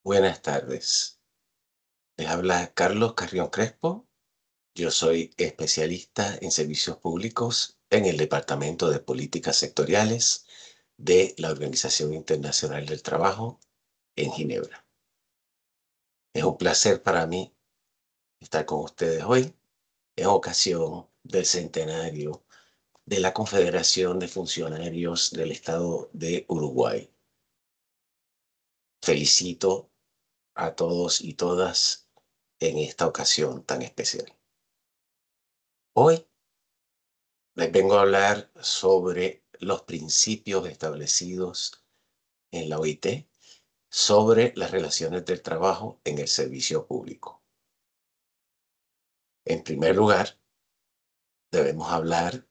Buenas tardes. Les habla Carlos Carrión Crespo. Yo soy especialista en servicios públicos en el Departamento de Políticas Sectoriales de la Organización Internacional del Trabajo en Ginebra. Es un placer para mí estar con ustedes hoy en ocasión del centenario de la Confederación de Funcionarios del Estado de Uruguay. Felicito a todos y todas en esta ocasión tan especial. Hoy les vengo a hablar sobre los principios establecidos en la OIT sobre las relaciones del trabajo en el servicio público. En primer lugar, debemos hablar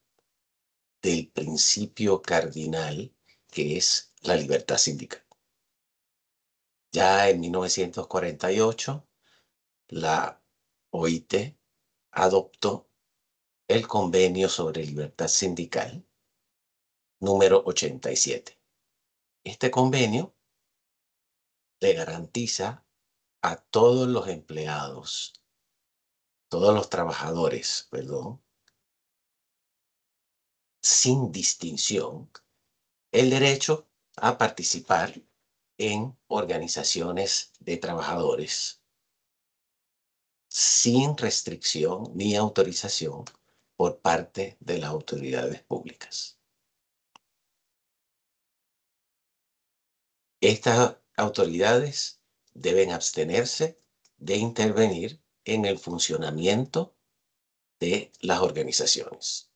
del principio cardinal que es la libertad sindical. Ya en 1948, la OIT adoptó el Convenio sobre Libertad Sindical número 87. Este convenio le garantiza a todos los empleados, todos los trabajadores, perdón, sin distinción, el derecho a participar en organizaciones de trabajadores sin restricción ni autorización por parte de las autoridades públicas. Estas autoridades deben abstenerse de intervenir en el funcionamiento de las organizaciones.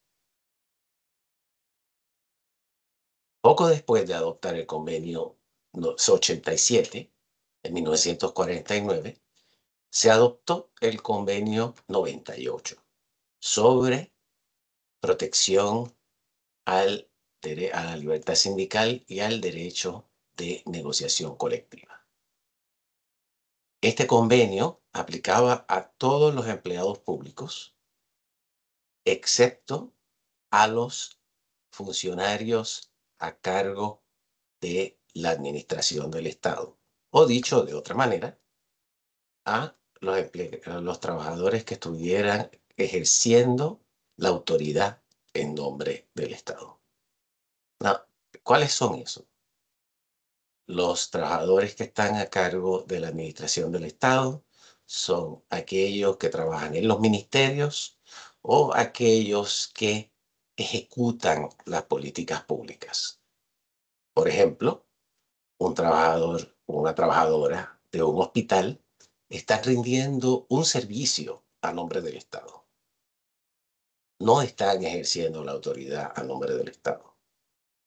Poco después de adoptar el convenio 87, en 1949, se adoptó el convenio 98 sobre protección a la libertad sindical y al derecho de negociación colectiva. Este convenio aplicaba a todos los empleados públicos, excepto a los funcionarios a cargo de la administración del Estado. O dicho de otra manera, a los trabajadores que estuvieran ejerciendo la autoridad en nombre del Estado. Now, ¿cuáles son esos? Los trabajadores que están a cargo de la administración del Estado son aquellos que trabajan en los ministerios o aquellos que ejecutan las políticas públicas. Por ejemplo, un trabajador o una trabajadora de un hospital está rindiendo un servicio a nombre del Estado. No están ejerciendo la autoridad a nombre del Estado.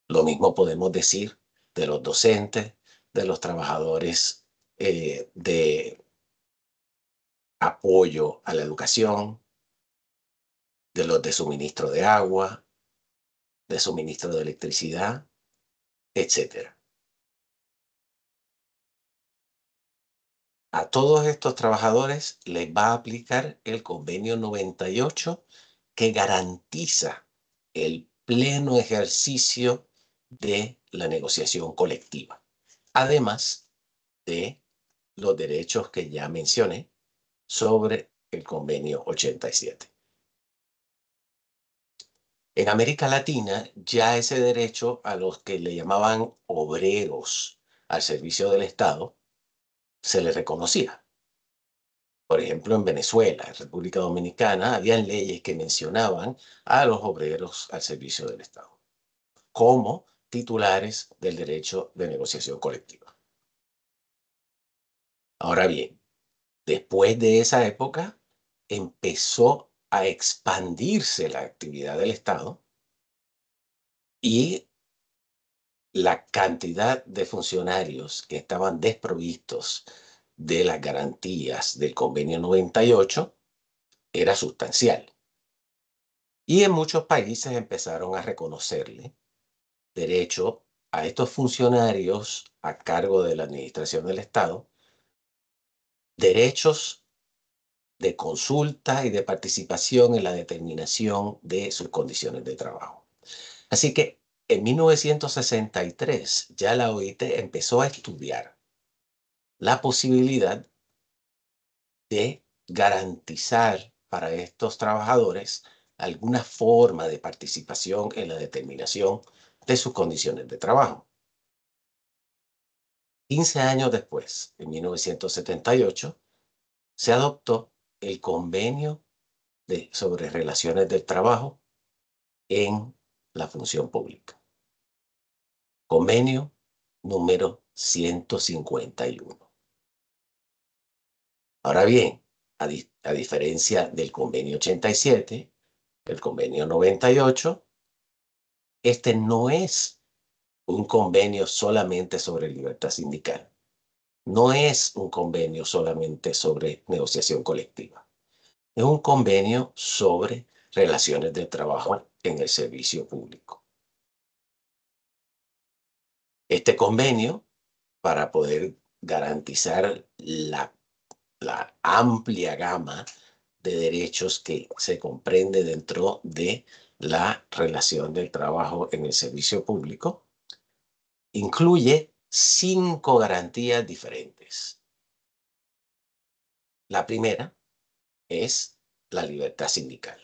Lo mismo podemos decir de los docentes, de los trabajadores de apoyo a la educación, de los de suministro de agua, de suministro de electricidad, etc. A todos estos trabajadores les va a aplicar el convenio 98 que garantiza el pleno ejercicio de la negociación colectiva, además de los derechos que ya mencioné sobre el convenio 87. En América Latina ya ese derecho a los que le llamaban obreros al servicio del Estado se les reconocía. Por ejemplo, en Venezuela, en República Dominicana, habían leyes que mencionaban a los obreros al servicio del Estado como titulares del derecho de negociación colectiva. Ahora bien, después de esa época, empezó a expandirse la actividad del Estado y la cantidad de funcionarios que estaban desprovistos de las garantías del convenio 98 era sustancial. Y en muchos países empezaron a reconocerle derecho a estos funcionarios a cargo de la administración del Estado, derechos de consulta y de participación en la determinación de sus condiciones de trabajo. Así que en 1963 ya la OIT empezó a estudiar la posibilidad de garantizar para estos trabajadores alguna forma de participación en la determinación de sus condiciones de trabajo. 15 años después, en 1978, se adoptó el Convenio sobre Relaciones del Trabajo en la Función Pública. Convenio número 151. Ahora bien, a diferencia del Convenio 87, el Convenio 98, este no es un convenio solamente sobre libertad sindical. No es un convenio solamente sobre negociación colectiva. Es un convenio sobre relaciones de trabajo en el servicio público. Este convenio, para poder garantizar la amplia gama de derechos que se comprende dentro de la relación del trabajo en el servicio público, incluye 5 garantías diferentes. La primera es la libertad sindical.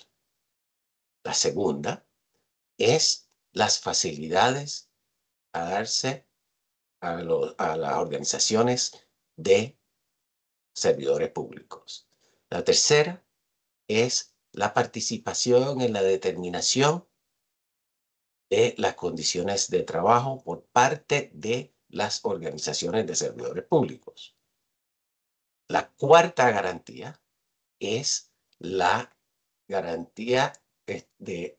La segunda es las facilidades a darse a las organizaciones de servidores públicos. La tercera es la participación en la determinación de las condiciones de trabajo por parte de las organizaciones de servidores públicos. La cuarta garantía es la garantía de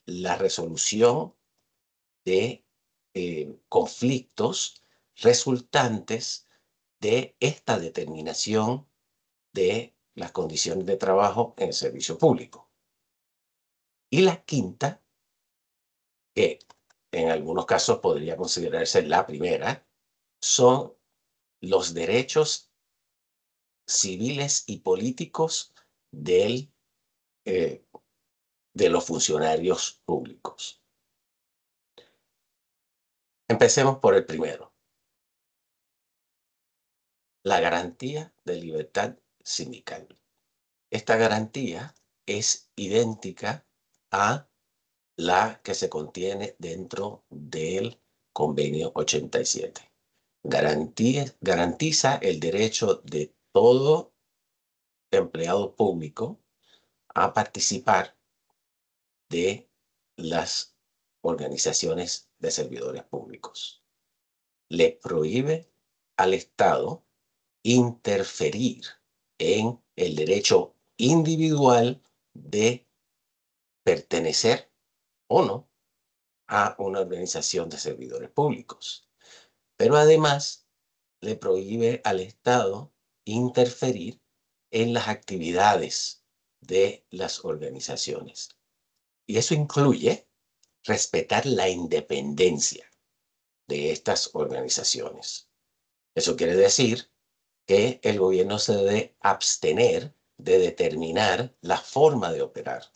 la resolución de conflictos resultantes de esta determinación de las condiciones de trabajo en el servicio público. Y la quinta, que en algunos casos podría considerarse la primera, son los derechos civiles y políticos de los funcionarios públicos. Empecemos por el primero. La garantía de libertad sindical. Esta garantía es idéntica a la que se contiene dentro del Convenio 87. Garantiza el derecho de todo empleado público a participar de las organizaciones de servidores públicos. Le prohíbe al Estado interferir en el derecho individual de pertenecer o no a una organización de servidores públicos. Pero además le prohíbe al Estado interferir en las actividades de las organizaciones. Y eso incluye respetar la independencia de estas organizaciones. Eso quiere decir que el gobierno se debe abstener de determinar la forma de operar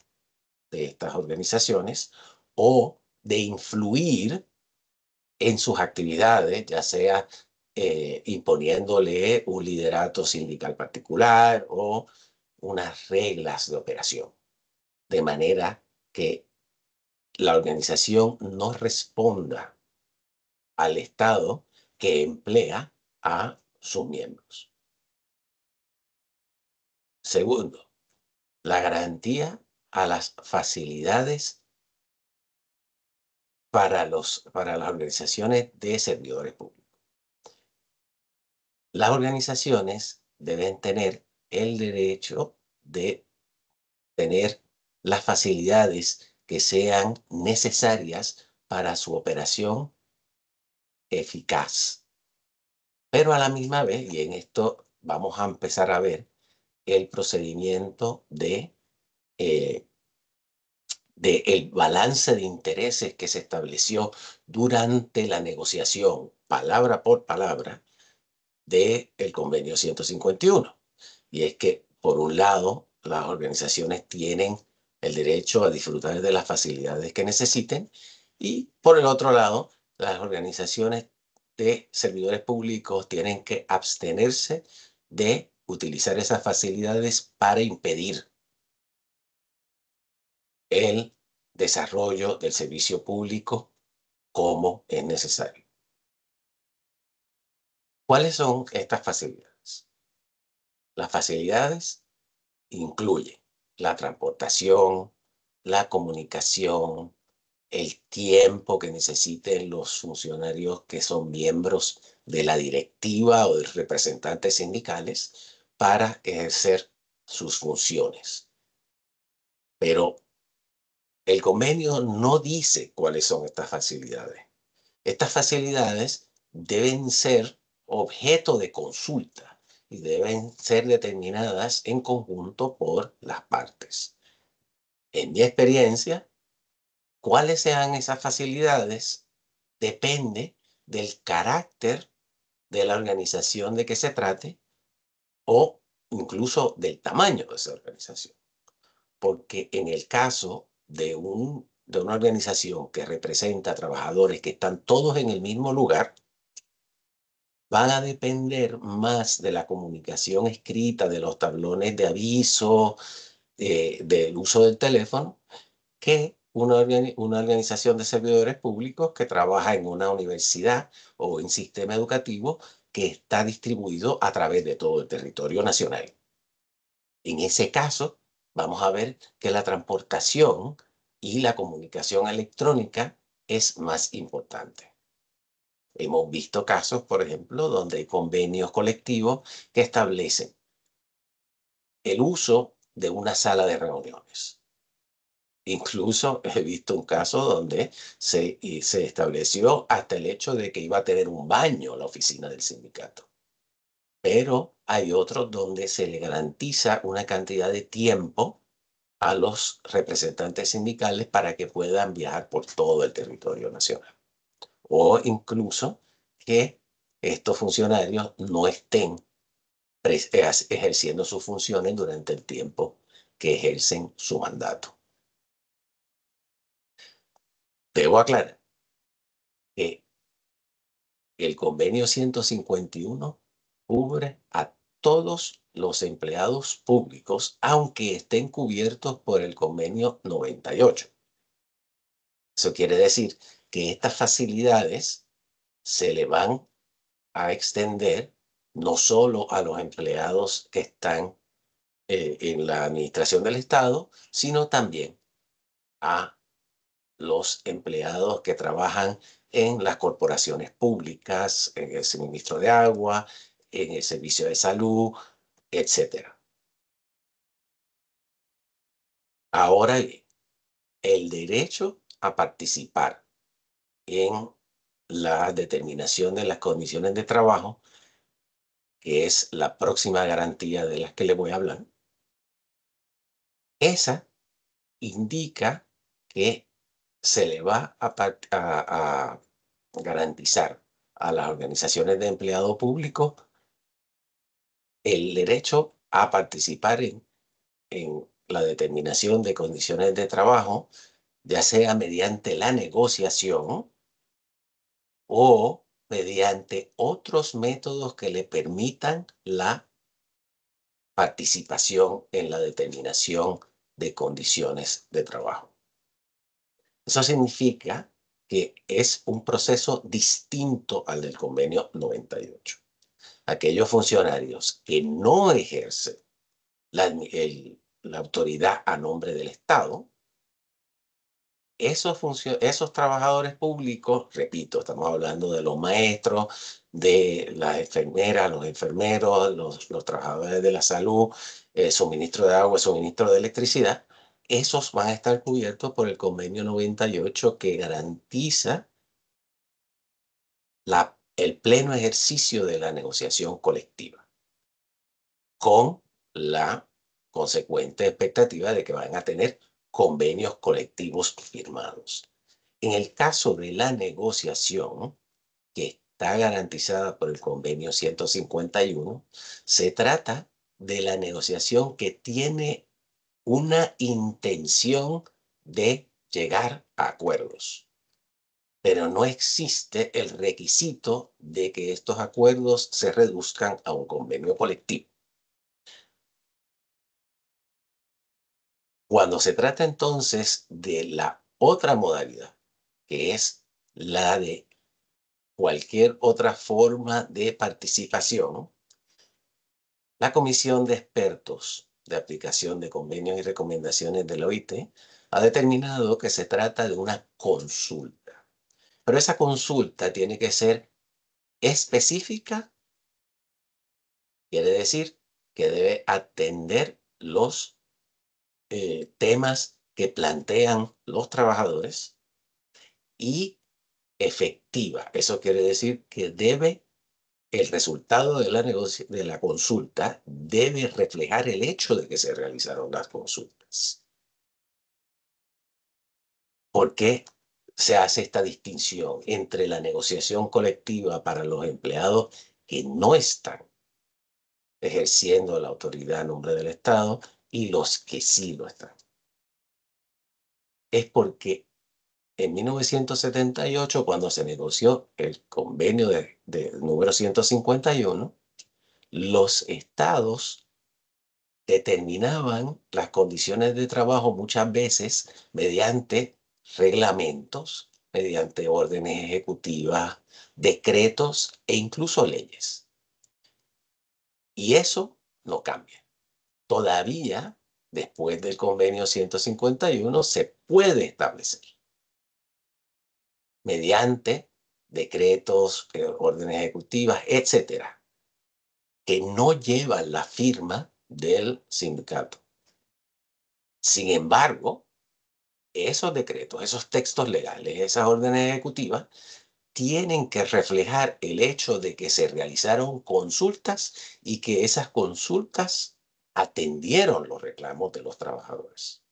de estas organizaciones o de influir en sus actividades, ya sea imponiéndole un liderato sindical particular o unas reglas de operación, de manera que la organización no responda al Estado que emplea a sus miembros. Segundo, la garantía a las facilidades para las organizaciones de servidores públicos. Las organizaciones deben tener el derecho de tener las facilidades que sean necesarias para su operación eficaz. Pero a la misma vez, y en esto vamos a empezar a ver el procedimiento del balance de intereses que se estableció durante la negociación, palabra por palabra, del Convenio 151. Y es que, por un lado, las organizaciones tienen el derecho a disfrutar de las facilidades que necesiten y, por el otro lado, las organizaciones de servidores públicos tienen que abstenerse de utilizar esas facilidades para impedir el desarrollo del servicio público como es necesario. ¿Cuáles son estas facilidades? Las facilidades incluyen la transportación, la comunicación, el tiempo que necesiten los funcionarios que son miembros de la directiva o de representantes sindicales para ejercer sus funciones. Pero el convenio no dice cuáles son estas facilidades. Estas facilidades deben ser objeto de consulta y deben ser determinadas en conjunto por las partes. En mi experiencia, cuáles sean esas facilidades depende del carácter de la organización de que se trate o incluso del tamaño de esa organización. Porque en el caso de una organización que representa a trabajadores que están todos en el mismo lugar, van a depender más de la comunicación escrita, de los tablones de aviso, del uso del teléfono, que una organización de servidores públicos que trabaja en una universidad o en sistema educativo que está distribuido a través de todo el territorio nacional. En ese caso, vamos a ver que la transportación y la comunicación electrónica es más importante. Hemos visto casos, por ejemplo, donde hay convenios colectivos que establecen el uso de una sala de reuniones. Incluso he visto un caso donde se estableció hasta el hecho de que iba a tener un baño la oficina del sindicato. Pero hay otros donde se le garantiza una cantidad de tiempo a los representantes sindicales para que puedan viajar por todo el territorio nacional. O incluso que estos funcionarios no estén ejerciendo sus funciones durante el tiempo que ejercen su mandato. Debo aclarar que el convenio 151 cubre a todos los empleados públicos, aunque estén cubiertos por el convenio 98. Eso quiere decir que estas facilidades se le van a extender no solo a los empleados que están en la administración del Estado, sino también a los empleados que trabajan en las corporaciones públicas, en el suministro de agua, en el servicio de salud, etc. Ahora bien, el derecho a participar en la determinación de las condiciones de trabajo, que es la próxima garantía de las que le voy a hablar, esa indica que se le va a garantizar a las organizaciones de empleado público el derecho a participar en la determinación de condiciones de trabajo, ya sea mediante la negociación o mediante otros métodos que le permitan la participación en la determinación de condiciones de trabajo. Eso significa que es un proceso distinto al del convenio 98. Aquellos funcionarios que no ejercen la autoridad a nombre del Estado, esos trabajadores públicos, repito, estamos hablando de los maestros, de las enfermeras, los enfermeros, los trabajadores de la salud, suministro de agua, suministro de electricidad, esos van a estar cubiertos por el convenio 98 que garantiza el pleno ejercicio de la negociación colectiva, con la consecuente expectativa de que van a tener convenios colectivos firmados. En el caso de la negociación, que está garantizada por el convenio 151, se trata de la negociación que tiene una intención de llegar a acuerdos. pero no existe el requisito de que estos acuerdos se reduzcan a un convenio colectivo. Cuando se trata entonces de la otra modalidad, que es la de cualquier otra forma de participación, la Comisión de Expertos de Aplicación de Convenios y Recomendaciones de la OIT ha determinado que se trata de una consulta. Pero esa consulta tiene que ser específica, quiere decir que debe atender los temas que plantean los trabajadores, y efectiva. Eso quiere decir que el resultado de la consulta debe reflejar el hecho de que se realizaron las consultas. ¿Por qué se hace esta distinción entre la negociación colectiva para los empleados que no están ejerciendo la autoridad a nombre del Estado y los que sí lo están? Es porque en 1978, cuando se negoció el convenio de número 151, los estados determinaban las condiciones de trabajo muchas veces mediante reglamentos, mediante órdenes ejecutivas, decretos e incluso leyes. Y eso no cambia. Todavía, después del convenio 151, se puede establecer mediante decretos, órdenes ejecutivas, etcétera, que no llevan la firma del sindicato. Sin embargo, esos decretos, esos textos legales, esas órdenes ejecutivas, tienen que reflejar el hecho de que se realizaron consultas y que esas consultas atendieron los reclamos de los trabajadores.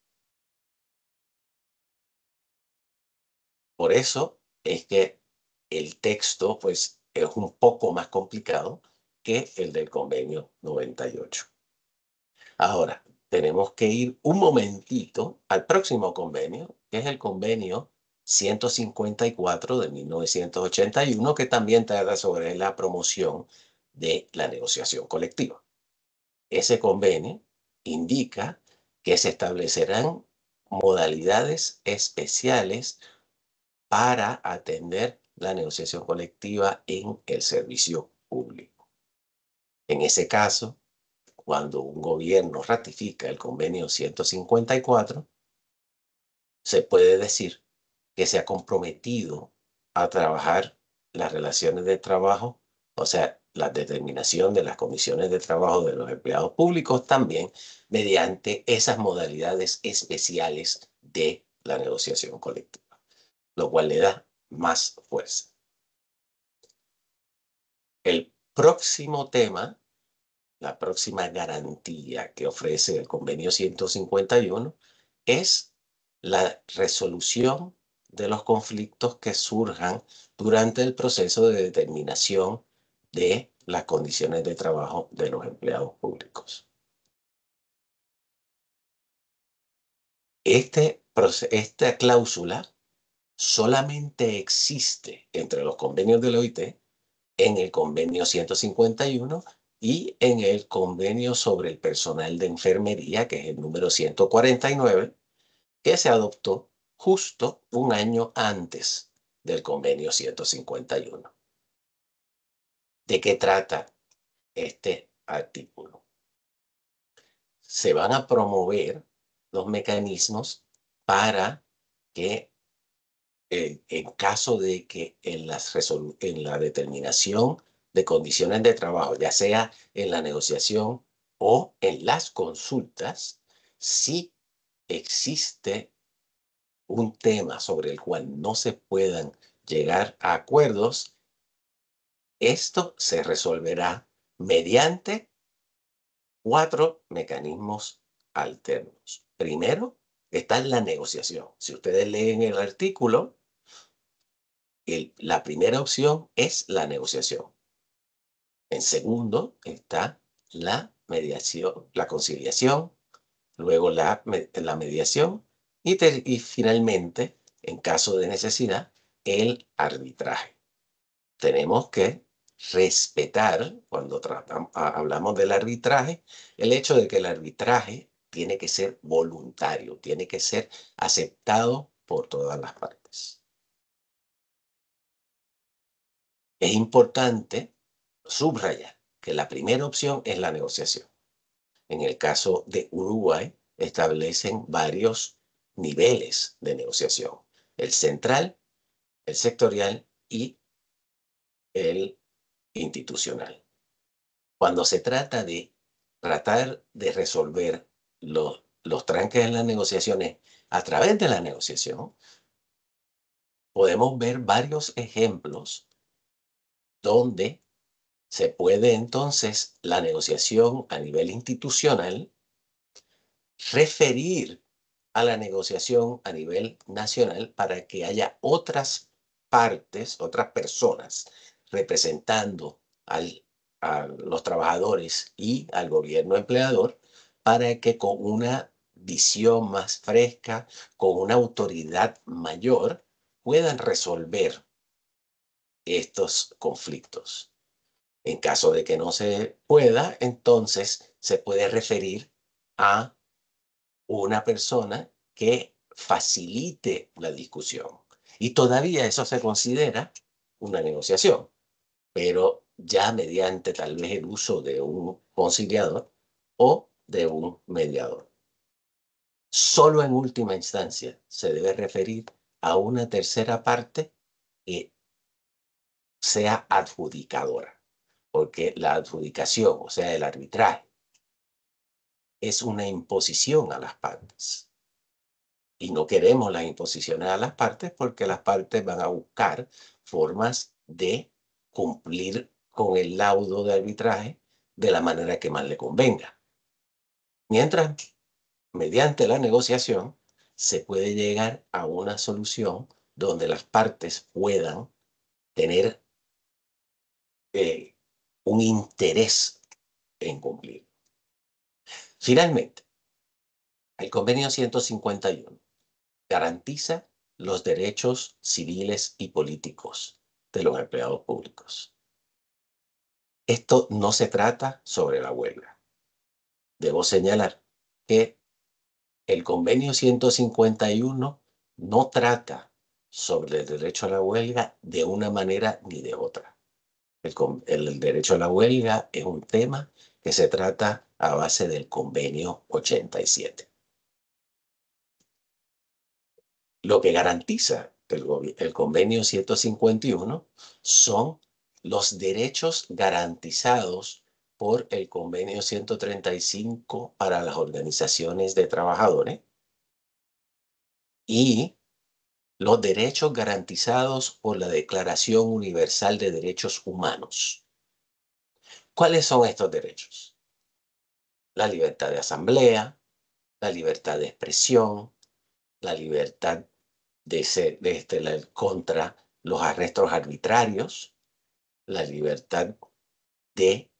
Por eso es que el texto, pues, es un poco más complicado que el del convenio 98. Ahora, tenemos que ir un momentito al próximo convenio, que es el convenio 154 de 1981, que también trata sobre la promoción de la negociación colectiva. Ese convenio indica que se establecerán modalidades especiales para atender la negociación colectiva en el servicio público. En ese caso, cuando un gobierno ratifica el convenio 154, se puede decir que se ha comprometido a trabajar las relaciones de trabajo, o sea, la determinación de las comisiones de trabajo de los empleados públicos también mediante esas modalidades especiales de la negociación colectiva, lo cual le da más fuerza. El próximo tema, la próxima garantía que ofrece el convenio 151 es la resolución de los conflictos que surjan durante el proceso de determinación de las condiciones de trabajo de los empleados públicos. Esta cláusula solamente existe entre los convenios de la OIT, en el convenio 151 y en el convenio sobre el personal de enfermería, que es el número 149, que se adoptó justo un año antes del convenio 151. ¿De qué trata este artículo? Se van a promover los mecanismos para que en caso de que en la determinación de condiciones de trabajo, ya sea en la negociación o en las consultas, si existe un tema sobre el cual no se puedan llegar a acuerdos, esto se resolverá mediante 4 mecanismos alternos. Primero, está la negociación. Si ustedes leen el artículo, la primera opción es la negociación. En segundo está la mediación, la conciliación, luego la mediación y finalmente, en caso de necesidad, el arbitraje. Tenemos que respetar, cuando hablamos del arbitraje, el hecho de que el arbitraje tiene que ser voluntario, tiene que ser aceptado por todas las partes. Es importante subrayar que la primera opción es la negociación. En el caso de Uruguay, establecen varios niveles de negociación: el central, el sectorial y el institucional. Cuando se trata de tratar de resolver los tranques en las negociaciones a través de la negociación, podemos ver varios ejemplos donde se puede entonces la negociación a nivel institucional referir a la negociación a nivel nacional para que haya otras partes, otras personas representando a los trabajadores y al gobierno empleador, para que con una visión más fresca, con una autoridad mayor, puedan resolver estos conflictos. En caso de que no se pueda, entonces se puede referir a una persona que facilite la discusión. Y todavía eso se considera una negociación, pero ya mediante tal vez el uso de un conciliador o de un mediador. Solo en última instancia se debe referir a una tercera parte que sea adjudicadora, porque la adjudicación, o sea, el arbitraje, es una imposición a las partes. Y no queremos las imposiciones a las partes, porque las partes van a buscar formas de cumplir con el laudo de arbitraje de la manera que más le convenga. Mientras, mediante la negociación, se puede llegar a una solución donde las partes puedan tener un interés en cumplir. Finalmente, el convenio 151 garantiza los derechos civiles y políticos de los empleados públicos. Esto no se trata sobre la huelga. Debo señalar que el convenio 151 no trata sobre el derecho a la huelga de una manera ni de otra. El derecho a la huelga es un tema que se trata a base del convenio 87. Lo que garantiza el convenio 151 son los derechos garantizados por el convenio 135 para las organizaciones de trabajadores y los derechos garantizados por la Declaración Universal de Derechos Humanos. ¿Cuáles son estos derechos? La libertad de asamblea, la libertad de expresión, la libertad contra los arrestos arbitrarios, la libertad de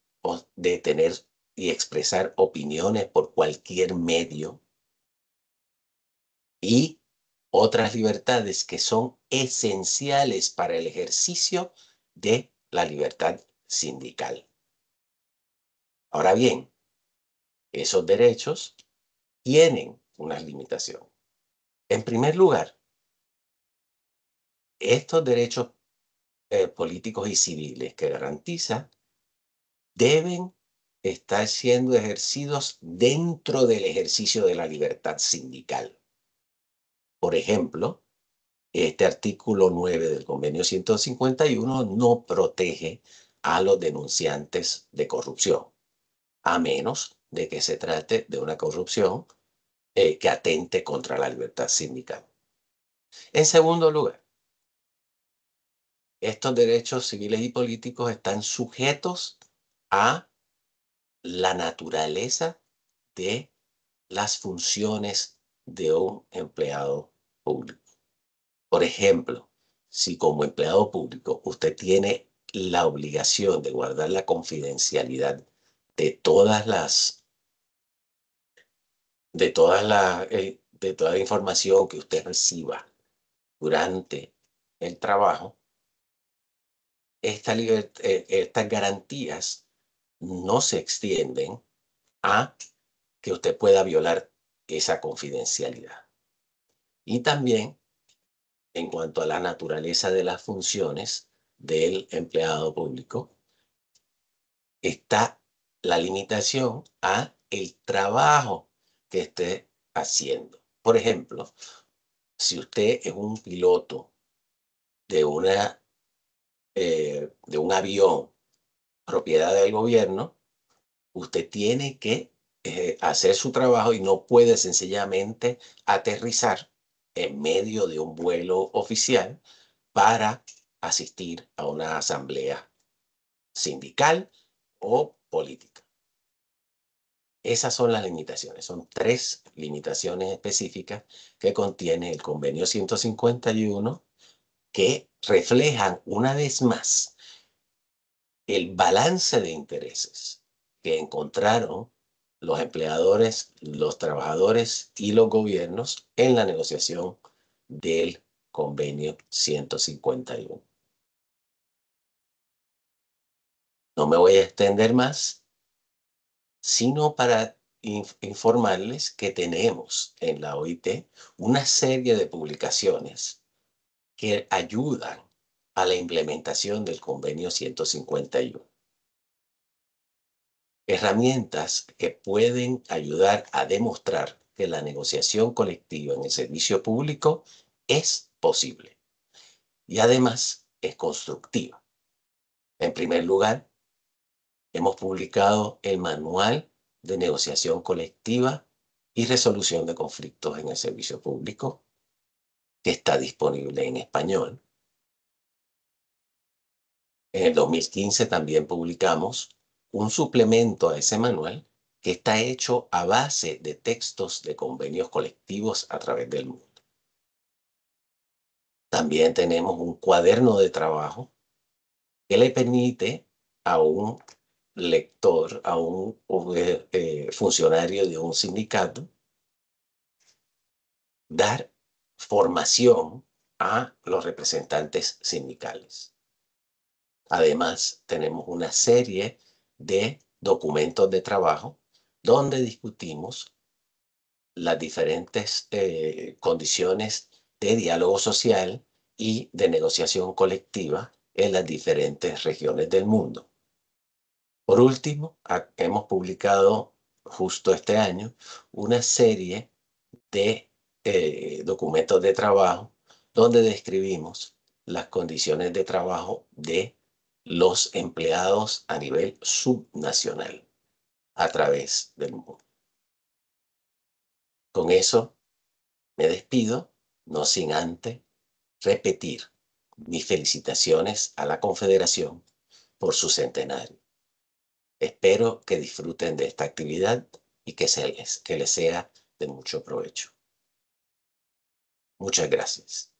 tener y expresar opiniones por cualquier medio, y otras libertades que son esenciales para el ejercicio de la libertad sindical. Ahora bien, esos derechos tienen una limitación. En primer lugar, estos derechos políticos y civiles que garantiza deben estar siendo ejercidos dentro del ejercicio de la libertad sindical. Por ejemplo, este artículo 9 del convenio 151 no protege a los denunciantes de corrupción, a menos de que se trate de una corrupción que atente contra la libertad sindical. En segundo lugar, estos derechos civiles y políticos están sujetos a la naturaleza de las funciones de un empleado público. Por ejemplo, si como empleado público usted tiene la obligación de guardar la confidencialidad de de toda la información que usted reciba durante el trabajo, estas garantías no se extienden a que usted pueda violar esa confidencialidad. Y también, en cuanto a la naturaleza de las funciones del empleado público, está la limitación a el trabajo que esté haciendo. Por ejemplo, si usted es un piloto de de un avión propiedad del gobierno, usted tiene que hacer su trabajo y no puede sencillamente aterrizar en medio de un vuelo oficial para asistir a una asamblea sindical o política. Esas son las limitaciones. Son 3 limitaciones específicas que contiene el convenio 151 que reflejan una vez más el balance de intereses que encontraron los empleadores, los trabajadores y los gobiernos en la negociación del convenio 151. No me voy a extender más, sino para informarles que tenemos en la OIT una serie de publicaciones que ayudan a la implementación del convenio 151. Herramientas que pueden ayudar a demostrar que la negociación colectiva en el servicio público es posible y además es constructiva. En primer lugar, hemos publicado el Manual de Negociación Colectiva y Resolución de Conflictos en el Servicio Público, que está disponible en español. En el 2015 también publicamos un suplemento a ese manual que está hecho a base de textos de convenios colectivos a través del mundo. También tenemos un cuaderno de trabajo que le permite a un lector, a un funcionario de un sindicato, dar formación a los representantes sindicales. Además, tenemos una serie de documentos de trabajo donde discutimos las diferentes condiciones de diálogo social y de negociación colectiva en las diferentes regiones del mundo. Por último, hemos publicado justo este año una serie de documentos de trabajo donde describimos las condiciones de trabajo de los empleados a nivel subnacional a través del mundo. Con eso me despido, no sin antes repetir mis felicitaciones a la Confederación por su centenario. Espero que disfruten de esta actividad y que les sea de mucho provecho. Muchas gracias.